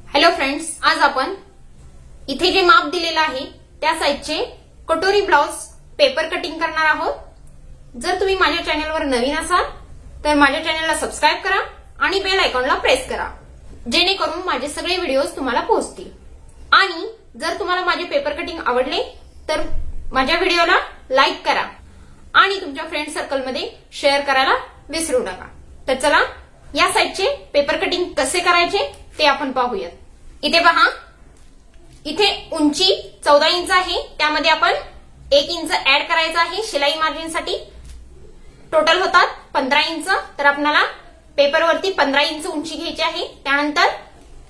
Hello friends, आज आपण इथे जे माप दिलेलं आहे त्या साइजचे कटोरी ब्लाउज पेपर कटिंग करणार आहोत। जर तुम्ही माझ्या चॅनलवर नवीन असाल तर माझ्या चॅनलला सबस्क्राइब करा आणि बेल आयकॉनला प्रेस करा, जेणेकरून माझे सगळे व्हिडिओज तुम्हाला पोहोचतील। आणि जर तुम्हाला माझे पेपर कटिंग आवडले तर माझ्या व्हिडिओला लाईक करा आणि तुमच्या फ्रेंड सर्कलमध्ये शेअर करायला विसरू नका। तर चला या साइजचे पेपर कटिंग कसे करायचे ते आपण पाहूयात। इथे पहा, इथे उंची 14 इंच आहे, त्यामध्ये आपण 1 इंच ऍड करायचं आहे शिलाई मार्जिनसाठी। टोटल होतात 15 इंच, तर आपल्याला पेपरवरती 15 इंच उंची घ्यायची आहे। त्यानंतर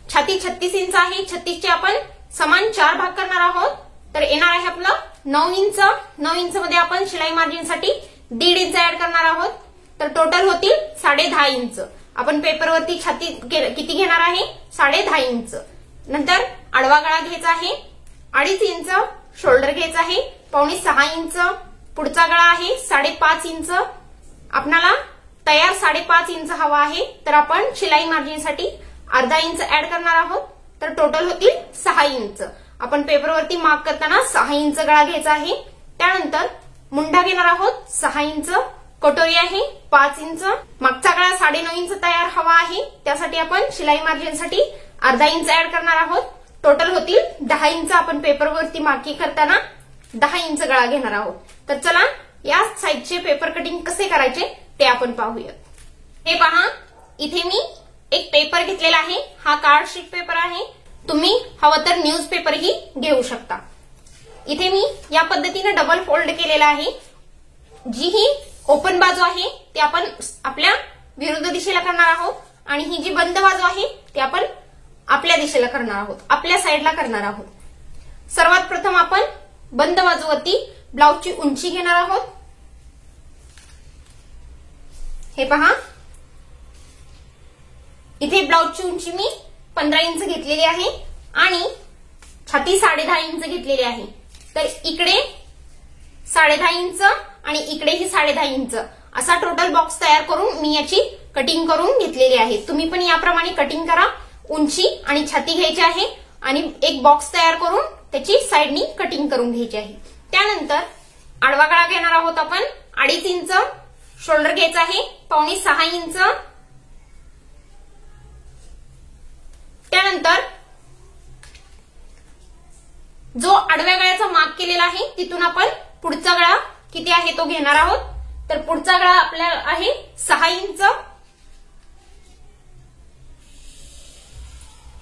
छाती 36 इंच आहे, 36 चे आपण समान 4 भाग करणार आहोत, तर येणार आहे आपलं 9 इंच। 9 इंच मध्ये आपण शिलाई मार्जिनसाठी 1.5 इंच ऍड करणार आहोत, तर टोटल होतील 10.5 इंच। आपण पेपरवरती छाती किती घेणार आहे? 10.5 इंच। नंतर आडवा गळा घ्यायचा आहे 2.5 इंच, शोल्डर घ्यायचा आहे 5.25 इंच, पुढचा गळा आहे 5.5 इंच। आपल्याला तयार 5.5 इंच हवा आहे, तर आपण शिलाई मार्जिनसाठी अर्धा इंच ऍड करणार आहोत, तर टोटल होतील 6 इंच। आपण पेपरवरती मार्क करताना 6 इंच गळा घ्यायचा आहे। त्यानंतर मुंडा घेणार आहोत 6 इंच, कटोरी आहे 5 इंच, मागचा गळा 9.5 इंच तयार हवा आहे, त्यासाठी आपण शिलाई मार्जिनसाठी अर्धा इंच ऍड करणार आहोत, टोटल होतील 10 इंच। आपण पेपरवरती मार्किंग करताना 10 इंच गळा घेणार आहोत। तर चला या साइजचे पेपर कटिंग कसे करायचे ते आपण पाहूयात। हे पहा, इथे मी एक पेपर घेतलेला आहे, हा कार्ड शीट पेपर आहे। तुम्ही हवं तर न्यूज पेपरही घेऊ शकता। इथे मी या पद्धतीने डबल फोल्ड केलेला आहे। जी ही ओपन बाजू आहे ती आपण आपल्या विरुद्ध दिशेला करणार आहोत आणि ही जी बंद बाजू आहे ती आपण आपल्या दिशेला करणार आहोत, आपल्या साइडला करणार आहोत। सर्वात प्रथम आपण बंद बाजूवरती ब्लाउजची उंची घेणार आहोत। हे पहा, इथे ब्लाउजची उंची मी 15 इंच घेतलेली आहे आणि छाती 10.5 इंच घेतलेली आहे, तर इकडे 10.5 इंच आणि इकडेही 10.5 इंच असा टोटल बॉक्स तयार करून मी याची कटिंग करून घेतलेली आहे। तुम्ही पण याप्रमाणे कटिंग करा। उंची आणि छाती घ्यायची आहे आणि एक बॉक्स तयार करून त्याची साइडनी कटिंग करून घ्यायची आहे। त्यानंतर आडवा गळा घेणार आहोत आपण 2.5 इंच, शोल्डर घ्यायचा आहे 5.25 इंच। त्यानंतर जो आडव्या गळ्याचा मार्क केलेला आहे तिथून आपण पुढचा गळा किती आहे तो घेणार आहोत, तर पुढचा गळा आपला आहे 6 इंच।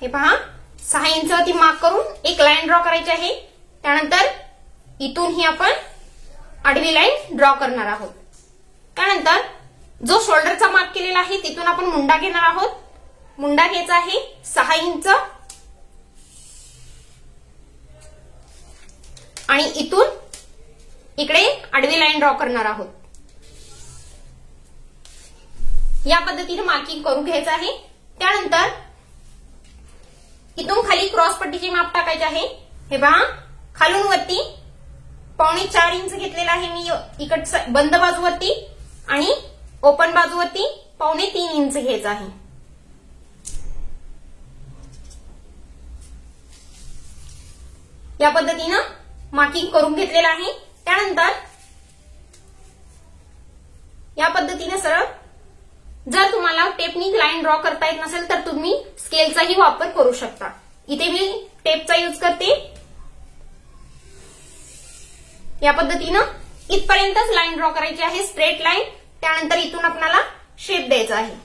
हे पहा, 6 इंच वरती मार्क करून एक लाईन ड्रॉ करायची आहे। त्यानंतर इथून ही आपण आडवी लाईन ड्रॉ करणार आहोत। त्यानंतर जो शोल्डरचा मार्क केलेला आहे तिथून आपण मुंडा घेणार आहोत। मुंडा घ्यायचा आहे 6 इंच आणि इथून इकडे आडवी लाईन ड्रॉ करणार आहोत। या पद्धतीने मार्किंग करून घ्यायचं आहे। त्यानंतर इथून खाली क्रॉस पट्टीचे माप टाकायचे आहे। हे पहा, खालून वरती 4.25 इंच घेतलेला आहे मी इकडच्या बंद बाजूवरती आणि ओपन बाजूवरती 3.25 इंच घ्यायचं आहे। या पद्धतीनं मार्किंग करून घेतलेलं आहे। त्यानंतर या पद्धतीने सरळ, जर तुम्हाला टेपनी लाईन ड्रॉ करता येत नसेल तर तुम्ही स्केलचाही वापर करू शकता। इथे मी टेपचा यूज करते। या पद्धतीनं इथपर्यंतच लाईन ड्रॉ करायची आहे, स्ट्रेट लाईन। त्यानंतर इथून आपल्याला शेप द्यायचा आहे।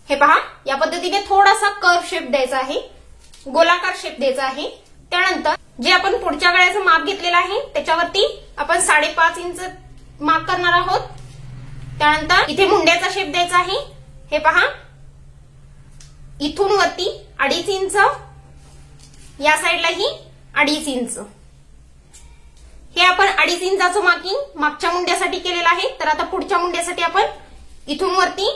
हे पहा, या पद्धतीने थोडासा कर्व शेप द्यायचा आहे, गोलाकार शेप द्यायचा आहे। त्यानंतर जे आपण पुढच्या गळ्याचं माप घेतलेलं आहे त्याच्यावरती आपण 5.5 इंच मार्क करणार आहोत। त्यानंतर इथे मुंड्याचा शेप द्यायचा आहे। हे पहा, इथून वरती 2.5 इंच, या साइडलाही 2.5 इंच। हे आपण 2.5 इंचाचं मार्किंग मागच्या मुंड्यासाठी केलेलं आहे, तर आता पुढच्या मुंड्यासाठी आपण इथून वरती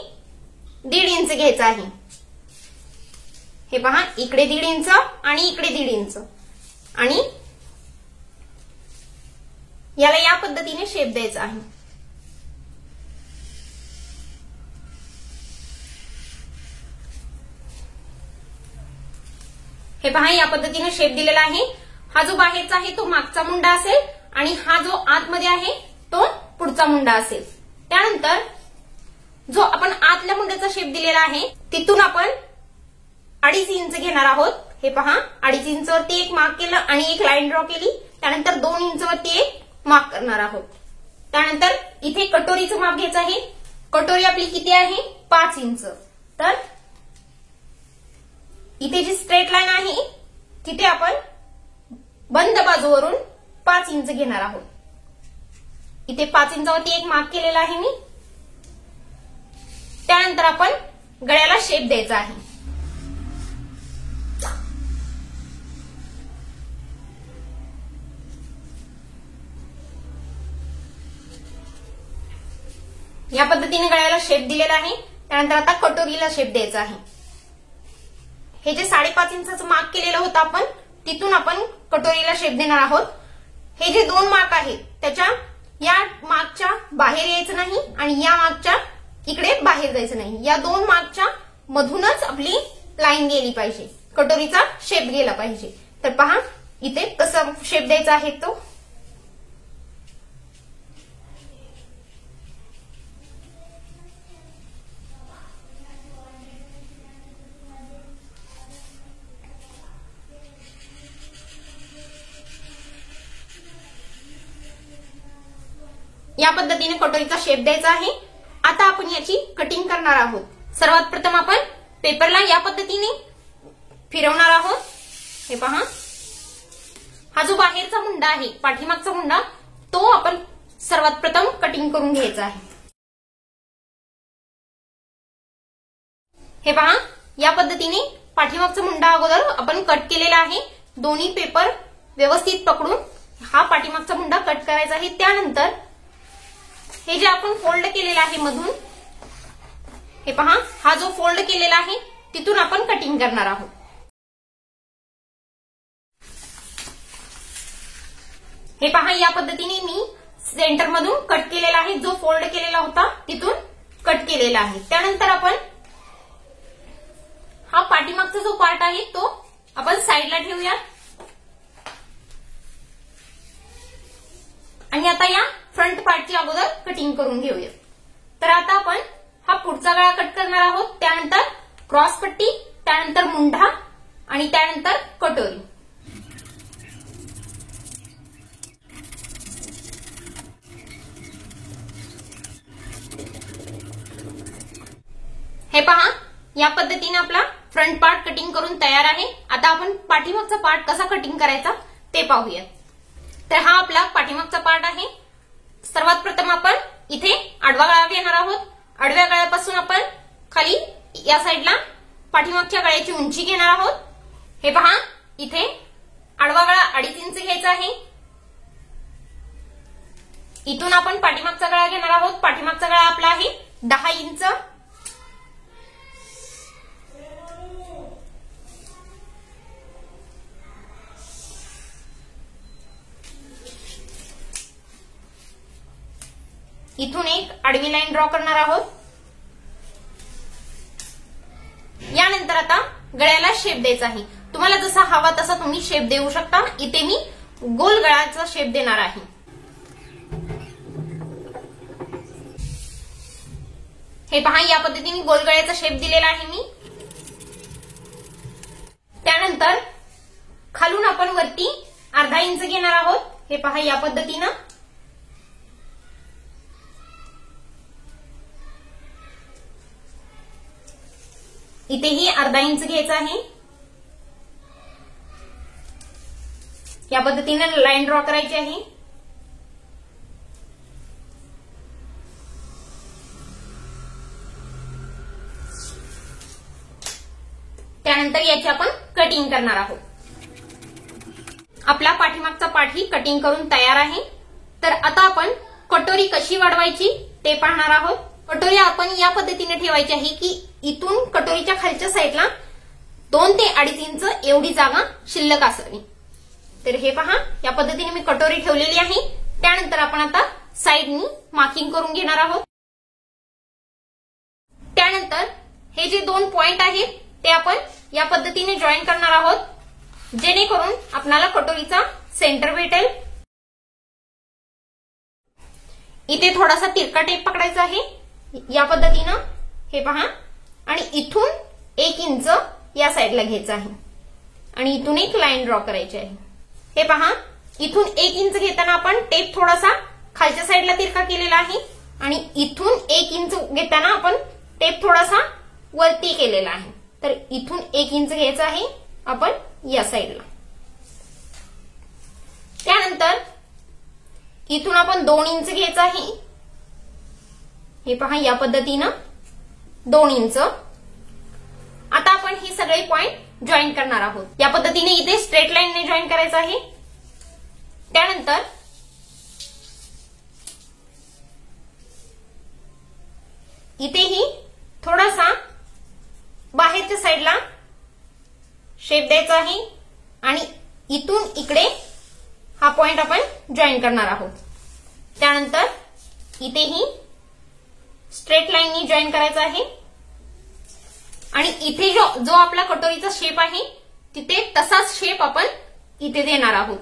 1.5 इंच घ्यायचं आहे। हे पहा, इकडे 1.5 इंच आणि इकडे 1.5 इंच आणि याला या पद्धतीने शेप द्यायचा आहे। हे पहा या पद्धतीने शेप दिलेला आहे. हा जो बाहेरचा आहे तो मागचा मुंडा असेल आणि हा जो आतमध्ये आहे तो पुढचा मुंडा असेल. त्यानंतर जो आपण आतल्या मुंड्याचा शेप दिलेला आहे तिथून आपण 2.5 इंच घेणार आहोत. हे पहा 2.5 इंच वरती एक मार्क केलं आणि एक लाईन ड्रॉ केली. त्यानंतर 2 इंच वरती एक मार्क करणार आहोत. त्यानंतर इथे कटोरीचं माप घ्यायचं आहे. कटोरी आपली किती आहे 5 इंच. तर इथे जी स्ट्रेट लाईन आहे तिथे आपण बंद बाजूवरून 5 इंच घेणार आहोत. इथे 5 इंचावरती एक मार्क केलेला आहे मी. त्यानंतर आपण गळ्याला शेप द्यायचा आहे. या पद्धतीने गळ्याला शेप दिलेला आहे. त्यानंतर आता कटोरीला शेप द्यायचा आहे. हे जे 5.5 इंचाचं मार्क केलेलं होतं आपण तिथून आपण कटोरीला शेप देणार आहोत. हे जे 2 मार्क आहेत त्याच्या या मार्कच्या बाहेर यायचं नाही आणि या मार्कच्या इकडे बाहेर जायचं नाही. या 2 मार्कच्या मधूनच आपली लाईन गेली पाहिजे. कटोरीचा शेप गेला पाहिजे. तर पहा इथे कसा शेप द्यायचा आहे तो. या पद्धतीने कटोरीचा शेप द्यायचा आहे. आता आपण याची कटिंग करणार आहोत. सर्वात प्रथम आपण पेपरला या पद्धतीने फिरवणार आहोत. हे पहा हा जो बाहेरचा मुंडा आहे पाठीमागचा मुंडा तो आपण सर्वात प्रथम कटिंग करून घ्यायचा आहे. हे पहा या पद्धतीने पाठीमागचा मुंडा अगोदर आपण कट केलेला आहे. दोन्ही पेपर व्यवस्थित पकडून हा पाठीमागचा मुंडा कट करायचा आहे. त्यानंतर हे जे आपण फोल्ड केलेलं आहे मधून हे पहा हा जो फोल्ड केलेला आहे तिथून आपण कटिंग करणार आहोत. हे पहा या पद्धतीने मी सेंटर मधून कट केलेला आहे. जो फोल्ड केलेला होता तिथून कट केलेला आहे. त्यानंतर आपण हा पाठीमागचा जो पार्ट आहे तो आपण साईडला ठेवूया. आणि आता या फ्रंट पार्टची अगोदर कटिंग करून घेऊया. तर आता आपण हा पुढचा गळा कट करणार आहोत. त्यानंतर क्रॉस पट्टी, त्यानंतर मुंढा आणि त्यानंतर कटोरी. हे पहा या पद्धतीने आपला फ्रंट पार्ट कटिंग करून तयार आहे. आता आपण पाठीमागचा पार्ट कसा कटिंग करायचा ते पाहूया. तर हा आपला पाठीमागचा पार्ट आहे. सर्वात प्रथम आपण इथे आडवा गळा घेणार आहोत. आडव्या गळ्यापासून आपण खाली या साईडला पाठीमागच्या गळ्याची उंची घेणार आहोत. हे पहा इथे आडवा गळा 2.5 इंच घ्यायचा आहे. इथून आपण पाठीमागचा गळा घेणार आहोत. पाठीमागचा गळा आपला आहे 10 इंच. इथून एक आडवी लाईन ड्रॉ करणार आहोत. यानंतर आता गळ्याला शेप द्यायचा आहे. तुम्हाला जसा हवा तसा तुम्ही शेप देऊ शकता. इथे मी गोल गळ्याचा शेप देणार आहे. हे पहा या पद्धतीने गोल गळ्याचा शेप दिलेला आहे मी. त्यानंतर खालून आपण वरती अर्धा इंच घेणार आहोत. हे पहा या पद्धतीनं. इथेही अर्धा इंच घ्यायचा आहे. या पद्धतीने लाईन ड्रॉ करायची आहे. त्यानंतर याची आपण कटिंग करणार आहोत. आपला पाठीमागचा पाठी कटिंग करून तयार आहे. तर आता आपण कटोरी कशी वाढवायची ते पाहणार आहोत. कटोरी आपण या पद्धतीने ठेवायची आहे की इथून कटोरीच्या खालच्या साईडला 2 ते 2.5 इंच एवढी जागा शिल्लक असावी. तर हे पहा या पद्धतीने मी कटोरी ठेवलेली आहे. त्यानंतर आपण आता साईडनी मार्किंग करून घेणार आहोत. त्यानंतर हे जे 2 पॉइंट आहेत ते आपण या पद्धतीने जॉईन करणार आहोत. जेणेकरून आपल्याला कटोरीचा सेंटर भेटेल। इथे थोडासा तिरका टेप पकडायचा आहे या पद्धतीनं, हे पहा, आणि इथून 1 इंच या साईडला घ्यायचं आहे आणि इथून एक लाईन ड्रॉ करायची आहे। हे पहा, इथून 1 इंच घेताना आपण टेप थोडासा खालच्या साईडला तिरका केलेला आहे आणि इथून 1 इंच घेताना आपण टेप थोडासा वरती केलेला आहे। तर इथून 1 इंच घ्यायचं आहे आपण या साईडला। त्यानंतर इथून आपण 2 इंच घ्यायचं आहे, हे पहा या पद्धतीनं 2 इंच। आता आपण हे सगळे पॉइंट जॉईन करणार आहोत। या पद्धतीने इथे स्ट्रेट लाईनने जॉईन करायचं आहे। त्यानंतर इथेही थोडासा बाहेरच्या साईडला शेप द्यायचा आहे आणि इथून इकडे हा पॉइंट आपण जॉईन करणार आहोत। त्यानंतर इथेही स्ट्रेट लाईननी जॉईन करायचा आहे आणि इथे जो आपला कटोरीचा शेप आहे तिथे तसाच शेप आपण इथे देणार आहोत।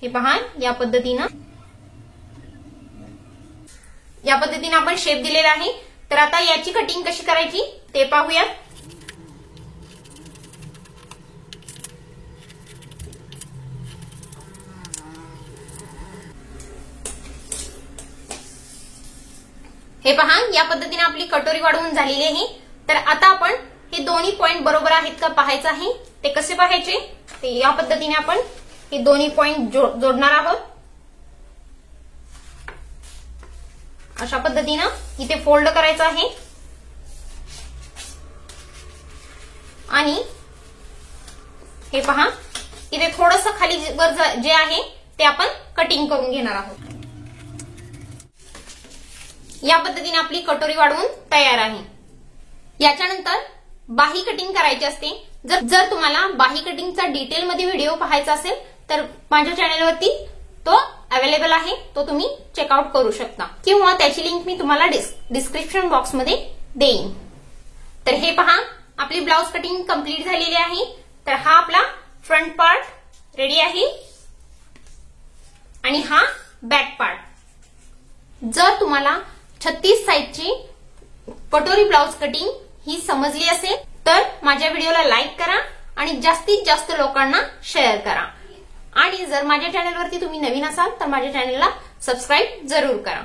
हे पहा, या पद्धतीनं आपण शेप दिलेला आहे। तर आता याची कटिंग कशी करायची ते पाहूयात। हे पहा, या पद्धतीने आपली कटोरी वाढवून झालेली आहे। तर आता आपण हे दोन्ही पॉइंट बरोबर आहेत का पाहायचं आहे। ते कसे पाहायचे, ते या पद्धतीने आपण हे दोन्ही पॉइंट जोडणार आहोत। अशा पद्धतीनं इथे फोल्ड करायचं आहे आणि हे पहा, इथे थोडंसं खाली वर जे आहे ते आपण कटिंग करून घेणार आहोत। या पद्धतीने आपली कटोरी वाढवून तयार आहे। याच्यानंतर बाही कटिंग करायची असते। जर तुम्हाला बाही कटिंगचा डिटेलमध्ये व्हिडिओ पाहायचा असेल तर माझ्या चॅनलवरती तो अवेलेबल आहे, तो तुम्ही चेकआउट करू शकता किंवा त्याची लिंक मी तुम्हाला डिस्क्रिप्शन बॉक्समध्ये देईन। तर हे पहा, आपली ब्लाउज कटिंग कंप्लीट झालेली आहे। तर हा आपला फ्रंट पार्ट रेडी आहे आणि हा बॅक पार्ट। जर तुम्हाला 36 साईजची कटोरी ब्लाउज कटिंग ही समजली असेल तर माझ्या व्हिडिओला लाईक करा आणि जास्तीत जास्त लोकांना शेअर करा। आणि जर माझ्या चॅनलवरती तुम्ही नवीन असाल तर माझ्या चॅनलला सबस्क्राईब जरूर करा।